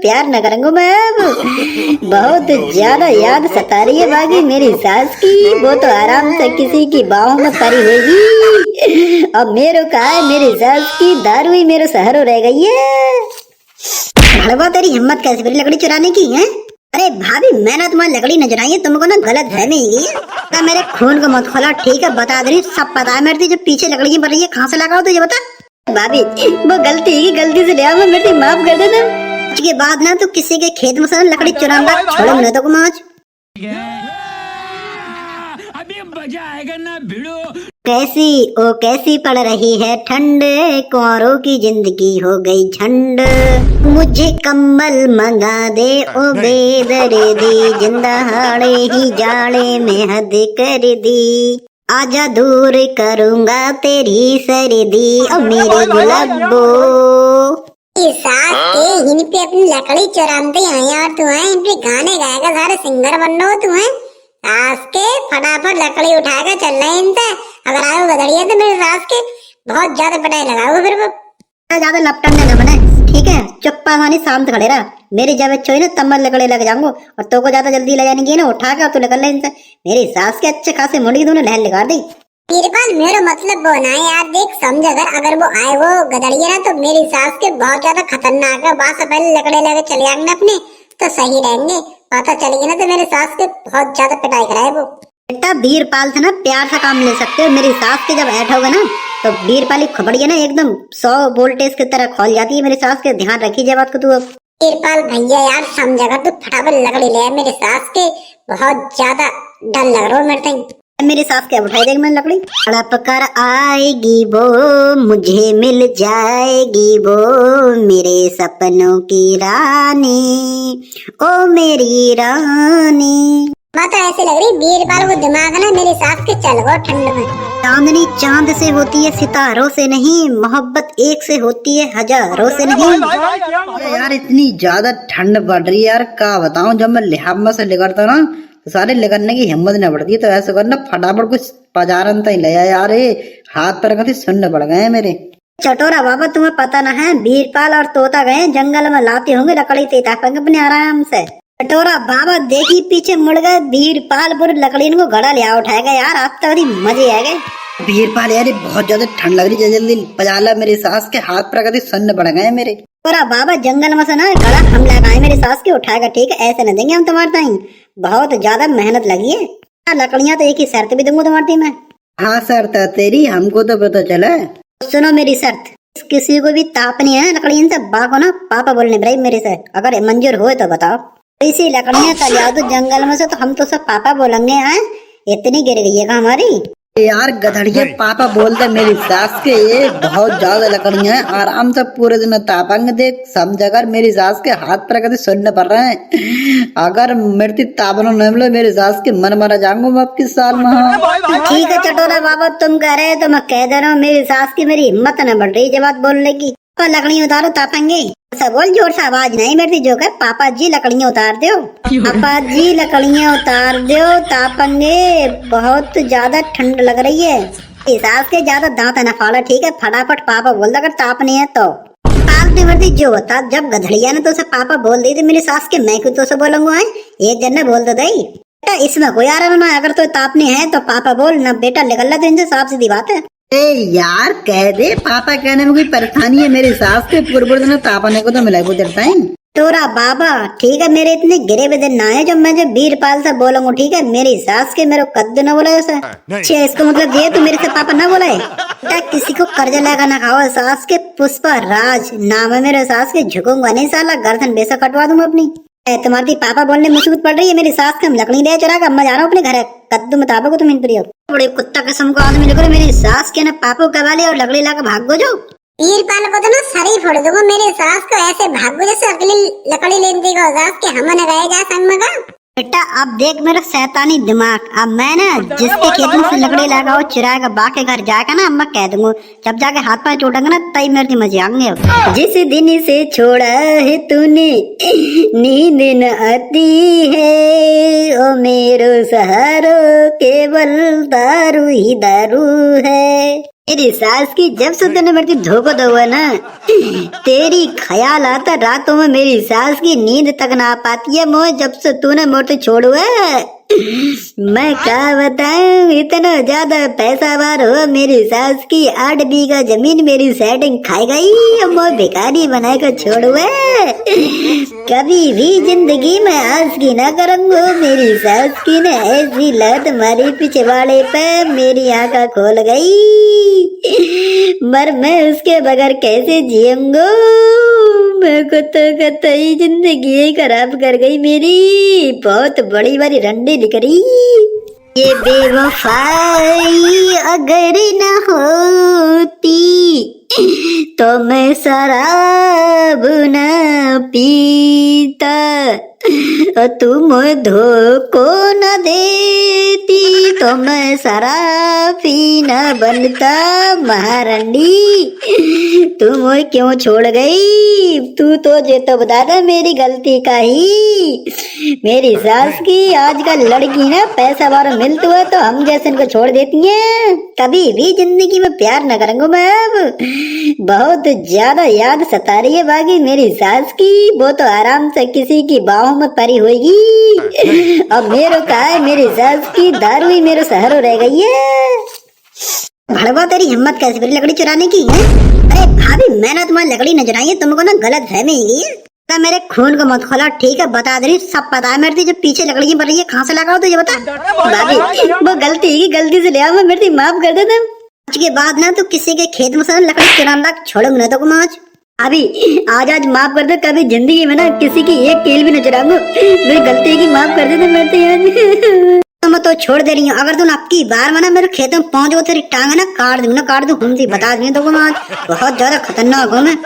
प्यार न करूंगा मैं अब। बहुत ज्यादा याद सता रही है बाकी मेरी सास की। वो तो आराम से किसी की बाहों में पड़ी होगी। अब मेरे का है मेरी सास की दारू ही मेरे सहारो रह गई है। भड़वा तेरी हिम्मत कैसे मेरी लकड़ी चुराने की है? अरे भाभी मैंने तुम्हारी लकड़ी न चुराई है, तुमको ना गलत फहमी है। मेरे खून को मत खोला ठीक है, बता दे रही सब पता है मेरे। जो पीछे लकड़ी बढ़ रही है कहाँ से लगाओ तुझे बता। भाभी वो गलती है, गलती से ले आओ, मेरे माफ कर देना। उसके बाद ना तो किसी के खेत में से लकड़ी चुराऊंगा, छोड़ूंगा ना तो आज। अभी मजा आएगा ना भिड़ो। कैसी पड़ रही है ठंड, कुंवरों की जिंदगी हो गई झंड। मुझे कम्बल मंगा दे ओ बेदर्दी, जिंदा हाड़े ही जाड़े में हद कर दी। आजा दूर करूंगा तेरी सर्दी ओ मेरे गुलाबो। सास के हिन पे अपनी लकड़ी चुराते हैं यार तू है, इन पे गाने गाएगा, सारे सिंगर बन रहे हो तू है। सास के फटाफट लकड़ी उठा के चल रहे इनसे, अगर आए गधड़िया तो मेरे सास के बहुत ज्यादा पिटाई लगाओ फिर वो। ज्यादा लपटन न बने ठीक है, चुप्पा मानी शांत खड़े रहा। मेरी जब छोई ना तब मैं लकड़े लग जाऊंगा, और तो को ज्यादा जल्दी ले जाने की ना उठा के तू निकल ले इनसे। मेरी सास के अच्छे खासे मुंडी तूने लहर लगा दी। वीरपाल मेरा मतलब वो ना यार, देख समझ, अगर वो आए वो गधड़िया ना तो मेरी सास के बहुत ज्यादा खतरनाक है। बात से पहले लकड़े लेके चले आएंगे अपने तो सही रहेंगे। पता चलेगी ना तो मेरे सास के बहुत ज्यादा पिटाई कराए वो। बेटा वीरपाल से ना प्यार से काम ले सकते हो। मेरी सास के जब ऐठ होगा ना तो वीरपाल की खबड़िया ना एकदम 100 वोल्टेज की तरह खोल जाती है। मेरी सास के ध्यान रखी जाए बात को तू। अब वीरपाल भैया यार समझ, अगर तू फटाफट लकड़ी ले मेरी सास के, बहुत ज्यादा डर लग रहा है मेरे। मेरी सास क्या उठाई देगी मैं लकड़ी। तड़प कर आएगी वो, मुझे मिल जाएगी वो, मेरे सपनों की रानी ओ मेरी रानी। बात ऐसे लग रही वीरपाल को दिमाग ना मेरी सास के चल गो ठंड में। चांदनी चांद से होती है सितारों से नहीं, मोहब्बत एक से होती है हजारों से नहीं। यार इतनी ज्यादा ठंड पड़ रही है यार, क्या बताऊं। जब मैं लिहाब में से निकलता ना तो सारे निकलने की हिम्मत न बढ़ती है। तो ऐसा करना फटाफट कुछ बाजारन तक ले यार, हाथ पैर कभी सुन्न पड़ गए मेरे। चटोरा बाबा तुम्हें पता ना है, वीरपाल और तोता गए जंगल में, लाते होंगे लकड़ी तेता अपने आराम से। चटोरा बाबा देखी पीछे मुड़ गए, वीरपाल पूरी लकड़ी को घड़ा लिया उठाएगा यार। आप तो मजे आ गए। वीरपाल यार बहुत ज्यादा ठंड लग रही है, जल्दी पजाला। मेरी सास के हाथ पर कभी सुन्न पड़ गए मेरे। चटोरा बाबा जंगल में से ना घड़ा हम लगाए मेरी सास के उठाएगा ठीक है, ऐसे न देंगे हम तुम्हारे टाइम, बहुत ज्यादा मेहनत लगी है। लकड़ियाँ तो एक ही शर्त भी दूंगा तुम्हारी मैं। हाँ शर्त है तेरी, हमको तो पता चला। सुनो मेरी शर्त, किसी को भी तापनी है लकड़ियों से बाको ना पापा बोलने भाई मेरे से, अगर मंजूर हो तो बताओ। इसी लकड़ियाँ तलिया दो जंगल में से तो हम तो सब पापा बोलेंगे। हैं इतनी गिर गई है का हमारी यार गधड़िया पापा बोलते मेरी सास के, ये बहुत ज्यादा लकड़ियां हैं, आराम से पूरे दिन तापेंगे। देख समझ, अगर मेरी सास के हाथ पर कभी सुनने पड़ रहे हैं, अगर मेरी तापनो न मिले मेरी सास के मन मारा जाऊंगा मैं अब किस साल में। ठीक है चटोरा बाबा तुम कह रहे तो मैं कह दे रहा हूँ, मेरी सास की मेरी हिम्मत न बढ़ रही जब बात बोलने की। लकड़ियाँ उतारो तापेंगे। बोल जोर से आवाज नहीं मेरी जो है, पापा जी लकड़ियाँ उतार दो, पापा जी लकड़ियाँ उतार दो तापेंगे, बहुत ज्यादा ठंड लग रही है। सास के ज्यादा दांत न फाड़ा ठीक है, फटाफट पापा बोल दो अगर तापनी है तो। पालती वर्दी जो होता, जब गधड़िया ने तो उसे पापा बोल दी थी मेरी सास के, मैं क्यों तो उसे बोलूंगा है, एक जन ने बोल दो दई बेटा, इसमें कोई आराम ना। अगर तो तापनी है तो पापा बोल ना बेटा, निकल तो इनसे साफ सीधी बात है। ए यार कह दे, पापा कहने में कोई परेशानी है? मेरी सास के पूर्व तापने को तो मिला गुजरता है। तोरा बाबा ठीक है, मेरे इतने गिरे हुए दिन ना है जब मैं जब वीरपाल से बोलूंगा ठीक है। मेरी सास के मेरे कद्दू न बोला जैसे, अच्छा इसको मतलब ये तो मेरे से पापा ना बोला है। किसी को कर्जा लगा ना खाओ। सास के पुष्पा राज नाम है मेरे सास के, झुकूंगा नहीं साला, गर्दन बेसा कटवा दूंगा अपनी। तुम्हारी पापा बोलने मुसीबत पड़ रही है मेरी सास के, हम लकड़ी ले चुरा कर मैं जा रहा हूँ अपने घर। कद्दू मुताबिक तुम इन प्रियो बड़े कुत्ता किस्म को आदमी निकलो, मेरी सास के ना पापा कवा ले और लकड़ी लाकर भाग जाओ। वीरपाल को तो ना सर ही फोड़ दूंगा, मेरे सास को ऐसे भागो जैसे अगली लकड़ी लेने देगा सास के, हम न गए जा संग में का। बेटा अब देख मेरा शैतानी दिमाग, अब मैं ना जिसके खेत में से लकड़ी लगाओ चिराएगा बा के घर जाकर ना मैं कह दूंगा, जब जाके हाथ पैर चोटेंगे ना तई मेरे मजे आएंगे। जिस दिन से छोड़ा है तूने नींद न आती है, ओ मेरो सहारो केवल दारू ही दारू है। मेरी सास की जब से तूने मेरे को धोखा दो ना, तेरी ख्याल आता रातों में मेरी सास की नींद तक ना पाती है मोह, जब से तूने मोटे छोड़ू है। मैं क्या बताऊं, इतना ज्यादा पैसा वार हो मेरी सास की, 8 बीघा जमीन मेरी सेटिंग खाई गई, मैं भिखारी बना कर छोड़ू है। कभी भी जिंदगी में आज की ना करूंगा, मेरी सास की ने ऐसी लत मारी पिछवाड़े पे मेरी आंखें खोल गई, मर मैं उसके बगैर कैसे जियूंगा। मैं कतई जिंदगी खराब कर गई मेरी, बहुत बड़ी बड़ी रंडी निकली। ये बेवफाई अगर न होती तो मैं शराब न पीता, और तुम धोखो न देती तो मैं शराबी न बनता। महारंडी तुम क्यों छोड़ गई, तू तो जे तो बता दे मेरी गलती का ही। मेरी सास की आजकल लड़की ना पैसा बार मिलता है तो हम जैसे इनको छोड़ देती हैं, कभी भी जिंदगी में प्यार न करूंगा मैं अब। बहुत ज्यादा याद सता रही है बाकी मेरी सास की, वो तो आराम से किसी की बाहों में परी होगी। अब मेरे का है मेरी सास की दारू ही मेरे सहारा रह गई है। भड़वा तेरी हिम्मत कैसे मेरी लकड़ी चुराने की है? अरे भाभी मैंने तुम्हारी लकड़ी न चुराई है, तुमको ना गलत फहमी हुई है। मेरे खून को मत खोला ठीक है, बता दे रही सब पता है मेरे, जो पीछे लकड़ी पड़ रही है कहाँ से लगाओ तो ये बता। भाभी वो गलती की गलती से ले आओ, मेरी माफ कर दे तुम। आज के बाद ना तो किसी के खेत में से लकड़ी चुराना छोड़ूंगा ना तो आज। अभी आज माफ कर दे, कभी जिंदगी में ना किसी की एक कील भी न चुराऊंगा, मेरी गलती की माफ कर दे मेरे तो मैं तो छोड़ दे रही हूँ। अगर तुम आपकी बार में ना मेरे खेत में पहुंच गो तेरी टांग ना काट दूंगी, बता दूंगी तो आज बहुत ज्यादा खतरनाक हूँ मैं।